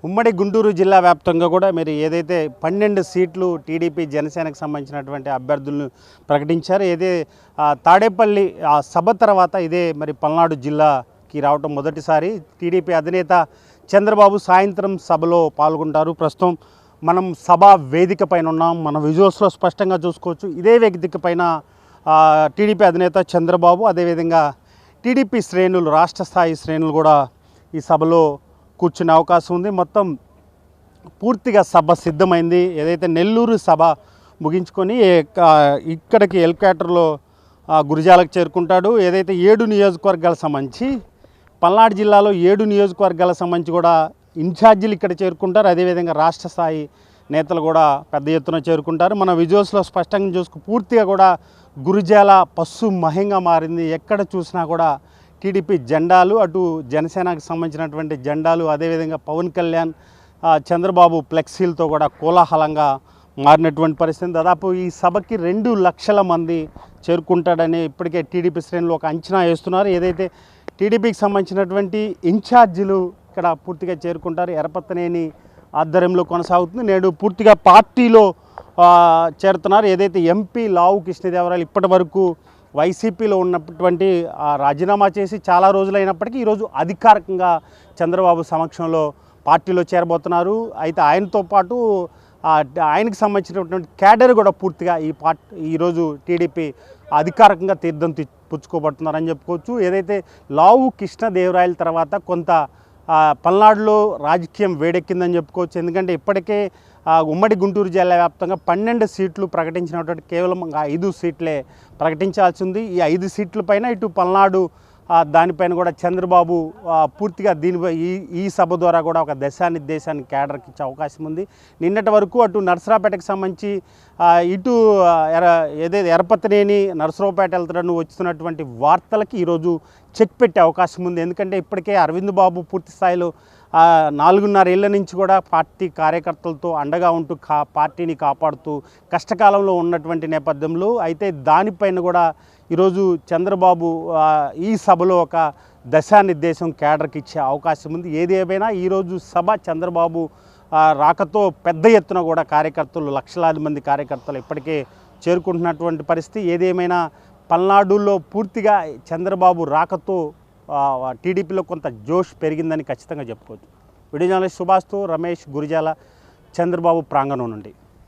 ఉమ్మడి గుంటూరు జిల్లా వ్యాప్తంగా కూడా మీరు ఏదైతే 12 సీట్లు టీడీపీ జనసేనకు సంబంధించినటువంటి అభ్యర్థులను ప్రకటించారు. తాడేపల్లి సభ తర్వాత ఇదే మరి పల్నాడు జిల్లాకి రావటం మొదటిసారి. టీడీపీ అధినేత చంద్రబాబు సాయంత్రం సభలో పాల్గొంటారు. ప్రస్తుతం మనం సభా వేదిక పైన ఉన్నాం. మన విజువల్స్లో స్పష్టంగా చూసుకోవచ్చు. ఇదే వేదిక పైన టీడీపీ అధినేత చంద్రబాబు, అదేవిధంగా టీడీపీ శ్రేణులు, రాష్ట్ర స్థాయి శ్రేణులు కూడా ఈ సభలో కూర్చునే అవకాశం ఉంది. మొత్తం పూర్తిగా సభ సిద్ధమైంది. ఏదైతే నెల్లూరు సభ ముగించుకొని ఇక్కడికి హెలికాప్టర్లో గురిజాలకు చేరుకుంటాడు. ఏదైతే 7 నియోజకవర్గాలకు సంబంధించి పల్నాడు జిల్లాలో 7 నియోజకవర్గాలకు సంబంధించి కూడా ఇన్ఛార్జీలు ఇక్కడ చేరుకుంటారు. అదేవిధంగా రాష్ట్ర స్థాయి నేతలు కూడా పెద్ద ఎత్తున చేరుకుంటారు. మన విజువల్స్లో స్పష్టంగా చూసుకు పూర్తిగా కూడా గురిజాల పస్సు మహంగా మారింది. ఎక్కడ చూసినా కూడా టీడీపీ జెండాలు, అటు జనసేనకు సంబంధించినటువంటి జెండాలు, అదేవిధంగా పవన్ కళ్యాణ్, చంద్రబాబు ఫ్లెక్సీలతో కూడా కోలాహలంగా మారినటువంటి పరిస్థితి. దాదాపు ఈ సభకి 2 లక్షల మంది చేరుకుంటాడని ఇప్పటికే టీడీపీ శ్రేణులు ఒక అంచనా వేస్తున్నారు. ఏదైతే టీడీపీకి సంబంధించినటువంటి ఇన్ఛార్జీలు ఇక్కడ పూర్తిగా చేరుకుంటారు. ఎరపతనేని ఆధ్వర్యంలో కొనసాగుతుంది. నేడు పూర్తిగా పార్టీలో చేరుతున్నారు. ఏదైతే ఎంపీ లావు కృష్ణదేవరాయలు ఇప్పటి వరకు వైసీపీలో ఉన్నటువంటి రాజీనామా చేసి చాలా రోజులైనప్పటికీ ఈరోజు అధికారికంగా చంద్రబాబు సమక్షంలో పార్టీలో చేరబోతున్నారు. అయితే ఆయనతో పాటు ఆయనకు సంబంధించినటువంటి క్యాడర్ కూడా పూర్తిగా ఈరోజు టీడీపీ అధికారికంగా తీర్థం పుచ్చుకోబడుతున్నారని చెప్పుకోవచ్చు. ఏదైతే లావు కృష్ణదేవరాయల తర్వాత కొంత పల్నాడులో రాజకీయం వేడెక్కిందని చెప్పుకోవచ్చు. ఎందుకంటే ఇప్పటికే ఉమ్మడి గుంటూరు జిల్లా వ్యాప్తంగా 12 సీట్లు ప్రకటించినటువంటి కేవలం 5 సీట్లే ప్రకటించాల్సి ఉంది. ఈ 5 సీట్ల పైన ఇటు పల్నాడు దానిపైన కూడా చంద్రబాబు పూర్తిగా దీనిపై ఈ సభ ద్వారా కూడా ఒక దిశానిర్దేశాన్ని క్యాడర్కి ఇచ్చే అవకాశం ఉంది. నిన్నటి వరకు అటు నర్సరావుపేటకు సంబంధించి ఇటు ఏదైతే ఎరపతనేని నర్సరావుపేట వెళ్తాడని వస్తున్నటువంటి వార్తలకి ఈరోజు చెక్ పెట్టే అవకాశం ఉంది. ఎందుకంటే ఇప్పటికే అరవింద్ బాబు పూర్తి స్థాయిలో 4.5 ఏళ్ల నుంచి కూడా పార్టీ కార్యకర్తలతో అండగా ఉంటూ పార్టీని కాపాడుతూ కష్టకాలంలో ఉన్నటువంటి నేపథ్యంలో అయితే దానిపైన కూడా ఈరోజు చంద్రబాబు ఈ సభలో ఒక దిశానిర్దేశం క్యాడర్కి ఇచ్చే అవకాశం ఉంది. ఏది ఏమైనా ఈరోజు సభ చంద్రబాబు రాకతో పెద్ద ఎత్తున కూడా కార్యకర్తలు, లక్షలాది మంది కార్యకర్తలు ఇప్పటికే చేరుకుంటున్నటువంటి పరిస్థితి. ఏదేమైనా పల్నాడులో పూర్తిగా చంద్రబాబు రాకతో టీడీపీలో కొంత జోష్ పెరిగిందని ఖచ్చితంగా చెప్పుకోవచ్చు. వీడియో జర్నలిస్ట్ సుభాష్తో రమేష్, గురిజాల, చంద్రబాబు ప్రాంగణం నుండి.